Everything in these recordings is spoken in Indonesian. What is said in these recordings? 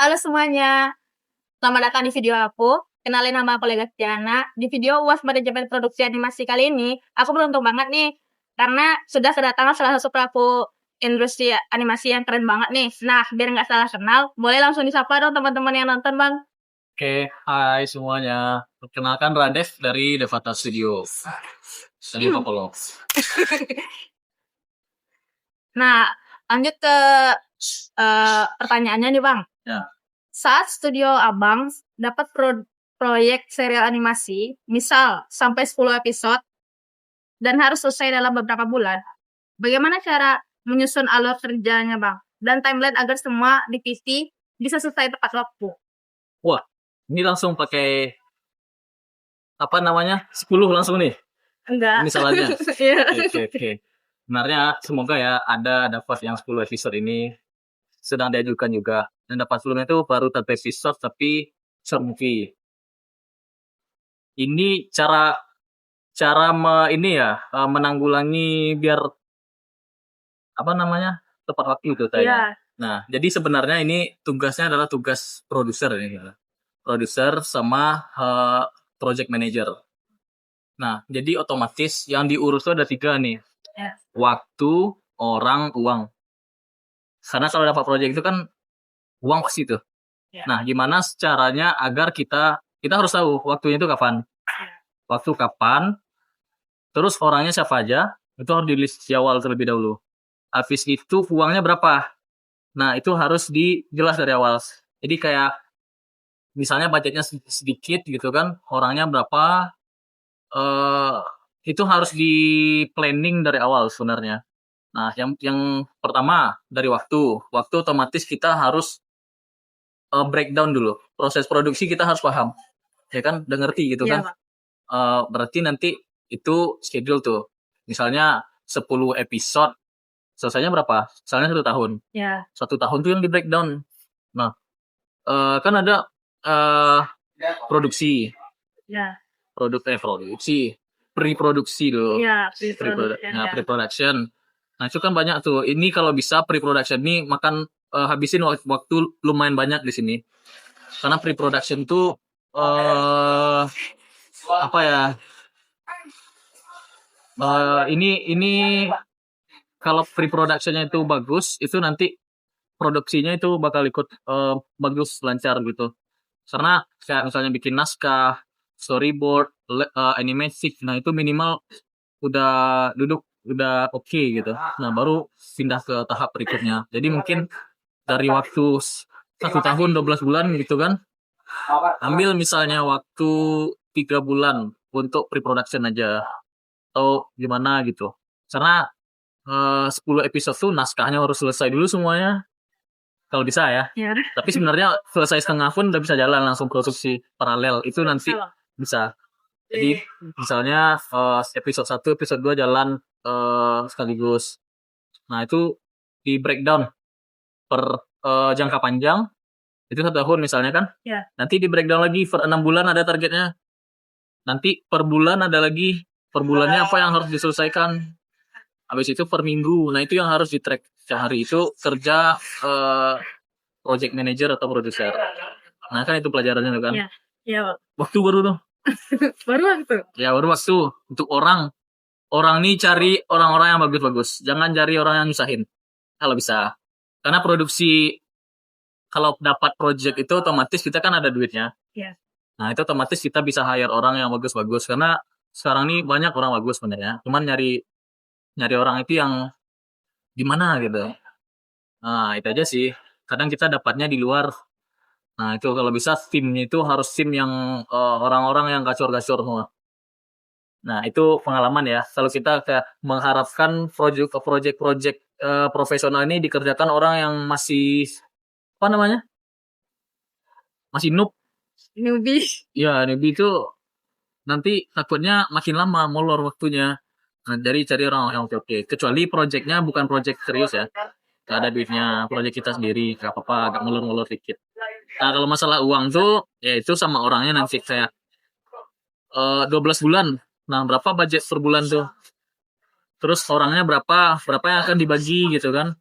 Halo semuanya, selamat datang di video aku. Kenalin nama aku Lega Tiana. Di video UAS Manajemen Produksi Animasi kali ini, aku beruntung banget nih, karena sudah kedatangan salah satu pelaku industri animasi yang keren banget nih. Nah, biar nggak salah kenal, boleh langsung disapa dong teman-teman yang nonton, Bang. Oke, hai semuanya. Perkenalkan Radef dari Devata Studio. Dari Popolo. Nah, lanjut ke pertanyaannya nih, Bang. Ya. Saat studio Abang dapat proyek serial animasi, misal sampai 10 episode, dan harus selesai dalam beberapa bulan, bagaimana cara menyusun alur kerjanya, Bang? Dan timeline agar semua divisi bisa selesai tepat waktu? Wah, ini langsung pakai apa namanya? 10 langsung nih. Enggak. Ini salahnya. Iya. Oke. Sebenarnya semoga ya dapat yang 10 episode ini sedang diajukan juga. Dan dapat sebelumnya itu baru 3 episode tapi short movie. Ini cara menanggulangi biar apa namanya? Tepat waktu itu Iya. saya. Nah, jadi sebenarnya ini tugasnya adalah tugas produser ini. Produser sama project manager. Nah, jadi otomatis yang diurus itu ada 3 nih. Ya. Waktu, orang, uang. Karena kalau dapat project itu kan uang pasti tuh. Ya. Nah, gimana caranya agar kita harus tahu waktunya itu kapan. Waktu kapan, terus orangnya siapa aja, itu harus di list di awal terlebih dahulu. Habis itu uangnya berapa. Nah, itu harus dijelas dari awal. Jadi kayak misalnya budgetnya sedikit gitu kan, orangnya berapa, itu harus di planning dari awal sebenarnya. Nah, yang pertama dari waktu otomatis kita harus breakdown dulu. Proses produksi kita harus paham, ya kan, udah ngerti gitu kan. Berarti nanti itu schedule tuh. Misalnya 10 episode, selesainya berapa? Misalnya 1 tahun. Ya. 1 tahun tuh yang di breakdown. Nah, kan ada produksi. Ya. Produksi. Pre-produksi dulu. Ya, pre-production. Nah, itu kan banyak tuh. Ini kalau bisa pre-production ini habisin waktu lumayan banyak di sini. Karena pre-production tuh apa ya? Ini kalau pre-productionnya itu bagus, itu nanti produksinya itu bakal ikut bagus, lancar gitu. Karena kayak misalnya bikin naskah, storyboard, animatic, nah itu minimal udah oke gitu. Nah, baru pindah ke tahap berikutnya. Jadi mungkin dari waktu 1 tahun 12 bulan gitu kan, ambil misalnya waktu 3 bulan untuk pre-production aja atau gimana gitu. Karena 10 episode tuh naskahnya harus selesai dulu semuanya. Kalau bisa ya. Ya. Tapi sebenarnya selesai setengah pun udah bisa jalan langsung produksi paralel. Itu nanti bisa. Jadi misalnya episode 1, episode 2 jalan sekaligus. Nah, itu di breakdown per jangka panjang. Itu 1 tahun misalnya kan. Ya. Nanti di breakdown lagi per 6 bulan ada targetnya. Nanti per bulan ada lagi. Per bulannya apa yang harus diselesaikan. Habis itu per minggu. Nah, itu yang harus di-track. Sehari itu kerja project manager atau produser. Nah, kan itu pelajarannya kan. Iya. Iya. Waktu baru tuh. Baru waktu. Ya, baru waktu. Untuk orang nih cari orang-orang yang bagus-bagus. Jangan cari orang yang nyusahin. Kalau bisa. Karena produksi, kalau dapat project itu otomatis kita kan ada duitnya. Iya. Nah, itu otomatis kita bisa hire orang yang bagus-bagus. Karena sekarang nih banyak orang bagus sebenarnya. Cuman nyari orang itu yang gimana gitu. Nah, itu aja sih. Kadang kita dapatnya di luar. Nah, itu kalau bisa timnya itu harus tim yang orang-orang yang gacor-gacor semua. Nah, itu pengalaman ya. Kalau kita kayak mengharapkan project profesional ini dikerjakan orang yang masih apa namanya? Masih noob. Newbie. Ya, newbie itu nanti takutnya makin lama molor waktunya. Nah, dari cari orang yang oke. Kecuali projectnya bukan project serius ya. Gak ada duitnya, project kita sendiri, gak apa-apa, agak ngulur-ngulur dikit. Nah, kalau masalah uang tuh, ya itu sama orangnya nanti kayak 12 bulan. Nah, berapa budget per bulan tuh? Terus orangnya berapa yang akan dibagi gitu kan?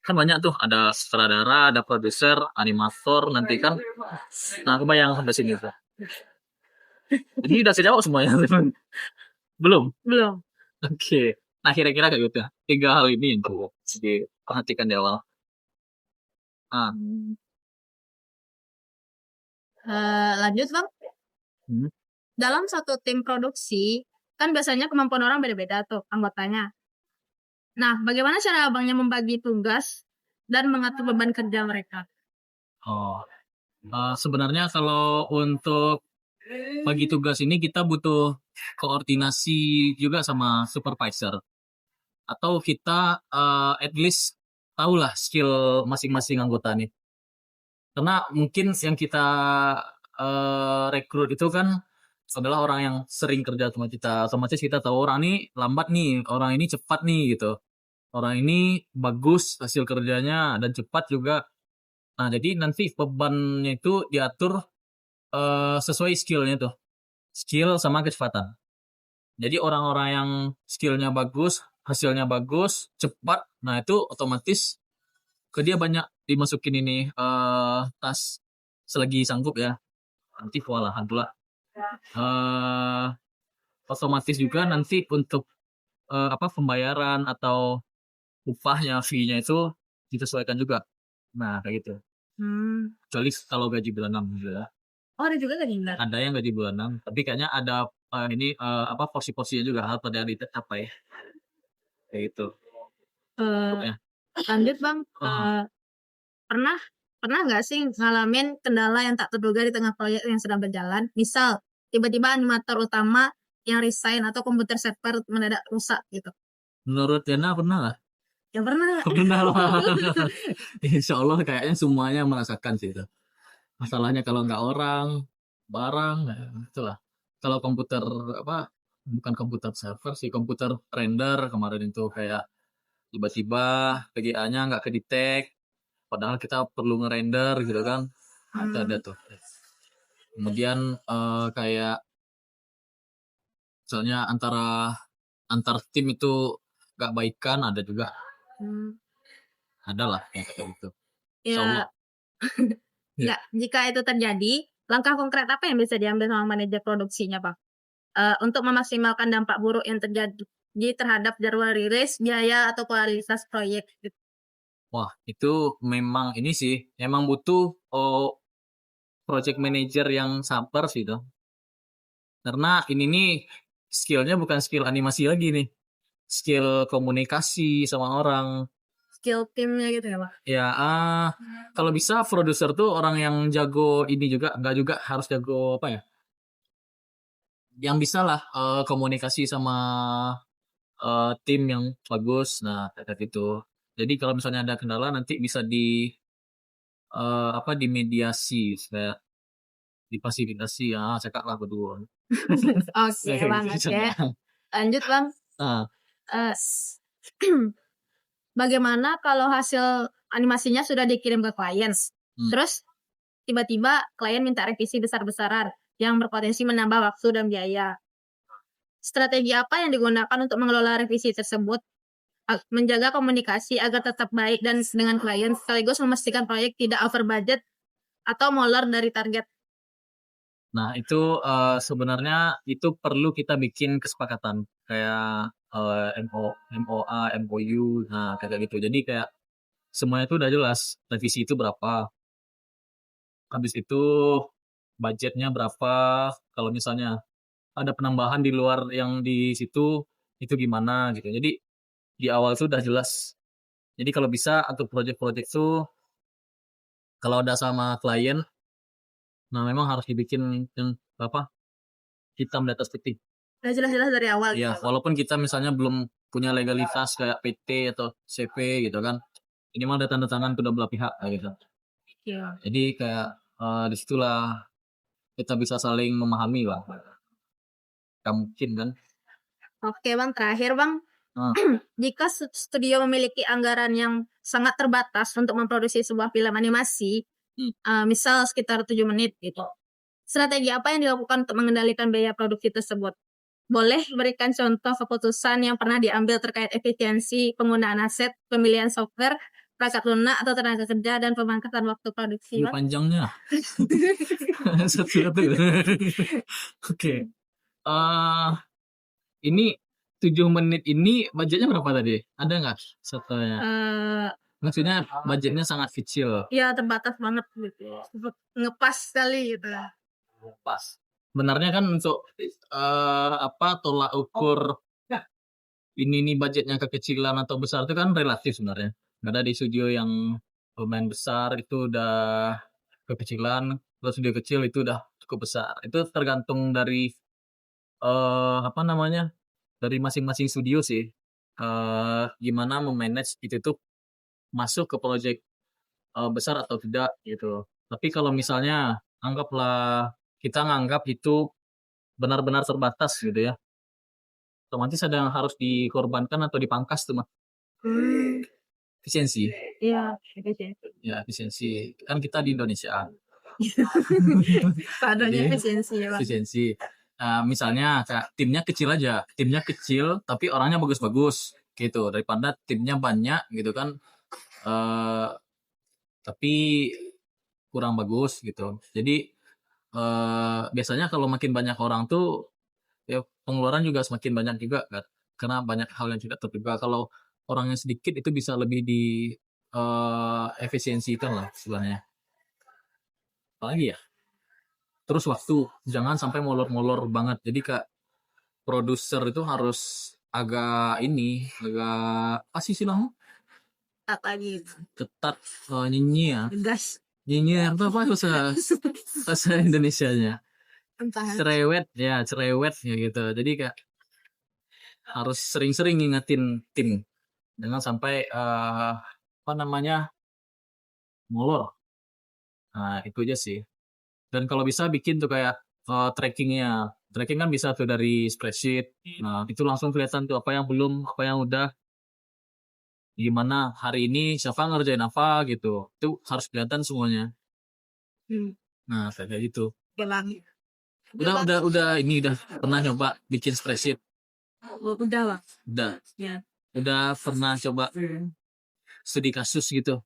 kan banyak tuh, ada sutradara, ada produser, animator, nanti kan. Nah, kebayang sampai sini tuh. Ini udah sejawab semuanya. Belum? Belum. Oke. Nah, kira-kira kayak gitu. 3 hal ini yang perlu diperhatikan di awal. Ah, Lanjut Bang. hmm. Dalam satu tim produksi, kan biasanya kemampuan orang beda-beda tuh anggotanya. Nah, bagaimana cara abangnya membagi tugas dan mengatur beban kerja mereka? Oh, sebenarnya kalau untuk bagi tugas ini kita butuh koordinasi juga sama supervisor. Atau kita at least tahulah skill masing-masing anggota nih. Karena mungkin yang kita rekrut itu kan adalah orang yang sering kerja sama kita. Otomatis kita tahu orang ini lambat nih, orang ini cepat nih gitu. Orang ini bagus hasil kerjanya dan cepat juga. Nah, jadi nanti bebannya itu diatur sesuai skillnya tuh. Skill sama kecepatan. Jadi orang-orang yang skillnya bagus, hasilnya bagus, cepat, nah itu otomatis ke dia banyak dimasukin ini tas selagi sanggup ya. Nanti voila, alhamdulillah. Eh Otomatis juga nanti untuk pembayaran atau upahnya, fee-nya itu disesuaikan juga. Nah, kayak gitu. Kecuali kalau gaji bulanan gitu ya. Oh, ada juga gaji bulan. Ada yang gaji bulanan, tapi kayaknya ada porsi-porsinya juga harus pada dicapai. Kayak gitu. Ya. Lanjut Bang. Oh. Pernah nggak sih ngalamin kendala yang tak terduga di tengah proyek yang sedang berjalan? Misal, tiba-tiba animator utama yang resign atau komputer server mendadak rusak gitu. Menurut Yana pernah lah? Yang pernah. Pernah lah. Insya Allah kayaknya semuanya merasakan sih itu. Masalahnya kalau nggak orang, barang, ya, itulah. Kalau komputer bukan komputer server sih, komputer render kemarin itu kayak tiba-tiba PGA-nya nggak kedetek, padahal kita perlu ngerender gitu kan. Ada tuh. Kemudian kayak misalnya antar tim itu nggak baikan, ada juga. Ada lah kayak gitu. Ya, ya, jika itu terjadi, langkah konkret apa yang bisa diambil sama manajer produksinya, Pak? Untuk memaksimalkan dampak buruk yang terjadi terhadap jadwal rilis, biaya, atau kualitas proyek. Gitu. Wah, itu memang ini sih, memang butuh project manager yang sabar sih itu. Karena ini nih skillnya bukan skill animasi lagi nih, skill komunikasi sama orang. Skill timnya gitu ya Pak? Ya, kalau bisa produser tuh orang yang jago ini juga, nggak juga harus jago apa ya? Yang bisa lah komunikasi sama tim yang bagus. Nah, kayak gitu. Jadi kalau misalnya ada kendala nanti bisa dimediasi, supaya difasilitasi ya, cekak lah berdua. Oke Bang, oke. Lanjut Bang. Bagaimana kalau hasil animasinya sudah dikirim ke klien, terus tiba-tiba klien minta revisi besar-besaran yang berpotensi menambah waktu dan biaya. Strategi apa yang digunakan untuk mengelola revisi tersebut, menjaga komunikasi agar tetap baik dan dengan klien, sekaligus memastikan proyek tidak over budget atau molor dari target? Nah, itu sebenarnya itu perlu kita bikin kesepakatan kayak MOA, MOU, nah kayak gitu. Jadi kayak semuanya itu udah jelas revisi itu berapa. Habis itu budgetnya berapa. Kalau misalnya ada penambahan di luar yang di situ itu gimana gitu. Jadi di awal itu udah jelas. Jadi kalau bisa untuk project-project itu kalau udah sama klien, nah memang harus dibikin yang hitam di atas putih. Udah jelas-jelas dari awal. Iya, walaupun kita misalnya belum punya legalitas kayak PT atau CP gitu kan. Ini mah ada tanda tangan kedua belah pihak gitu. Iya. Jadi kayak disitulah kita bisa saling memahami lah. Gak mungkin kan. Oke Bang, terakhir Bang. Jika studio memiliki anggaran yang sangat terbatas untuk memproduksi sebuah film animasi, misal sekitar 7 menit gitu. Strategi apa yang dilakukan untuk mengendalikan biaya produksi tersebut? Boleh berikan contoh keputusan yang pernah diambil terkait efisiensi penggunaan aset, pemilihan software, perangkat lunak atau tenaga kerja dan pemangkatan waktu produksi, Ini Bang? panjangnya. Satu-satu. Oke. Ini 7 menit ini budgetnya berapa tadi? Ada nggak satunya? Maksudnya budgetnya sangat kecil. Ya terbatas banget gitu. Ngepas sekali gitu. Pas. Sebenarnya kan untuk tolak ukur ini nih budgetnya kekecilan atau besar itu kan relatif sebenarnya. Ada di studio yang lumayan besar itu udah kekecilan, kalau studio kecil itu udah cukup besar. Itu tergantung dari dari masing-masing studio sih. Gimana memanage itu tuh masuk ke project besar atau tidak gitu. Tapi kalau misalnya kita nganggap itu benar-benar terbatas gitu ya, otomatis ada yang harus dikorbankan atau dipangkas tuh mah. Efisiensi. Iya, efisiensi. Ya, efisiensi. Kan kita di Indonesia. Padanya Jadi, efisiensi ya, Bang. efisiensi. Misalnya kayak timnya kecil aja. Timnya kecil tapi orangnya bagus-bagus gitu. Daripada timnya banyak gitu kan. Tapi kurang bagus gitu. Jadi biasanya kalau makin banyak orang tuh ya pengeluaran juga semakin banyak juga kan. Karena banyak hal yang tidak terduga. Kalau orangnya sedikit itu bisa lebih di efisiensikan lah sebenarnya. Apalagi ya? Terus waktu, jangan sampai molor-molor banget. Jadi kak produser itu harus agak apa sih istilahnya? Tak lagi. Ketat nyinyir. Gas. Nyinyir itu apa bahasa Indonesianya? Entah. Cerewet ya gitu. Jadi kak harus sering-sering ngingetin tim. Jangan sampai molor. Nah itu aja sih. Dan kalau bisa bikin tuh kayak trackingnya. Tracking kan bisa tuh dari spreadsheet. Nah itu langsung kelihatan tuh apa yang belum, apa yang udah. Gimana hari ini siapa ngerjain apa gitu. Itu harus kelihatan semuanya. Nah kayak gitu. Gelang. Udah pernah coba bikin spreadsheet? Udah, Bang. Udah. Ya. Udah pernah coba studi kasus gitu?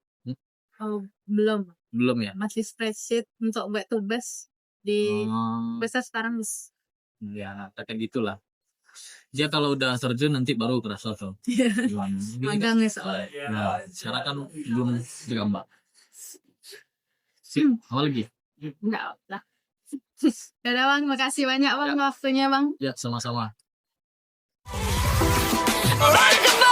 Oh, belum. Belum ya? Masih spreadsheet untuk back to base di besar sekarang. Ya, kayak gitulah. Dia kalau udah terjun nanti baru kerasa tuh. Magang ya soalnya. Nah, sekarang kan belum digambar. Sip, apa lagi? Enggak lah. Dadah, Bang, makasih banyak Bang waktunya, Bang. Ya, sama-sama. Alright, come on.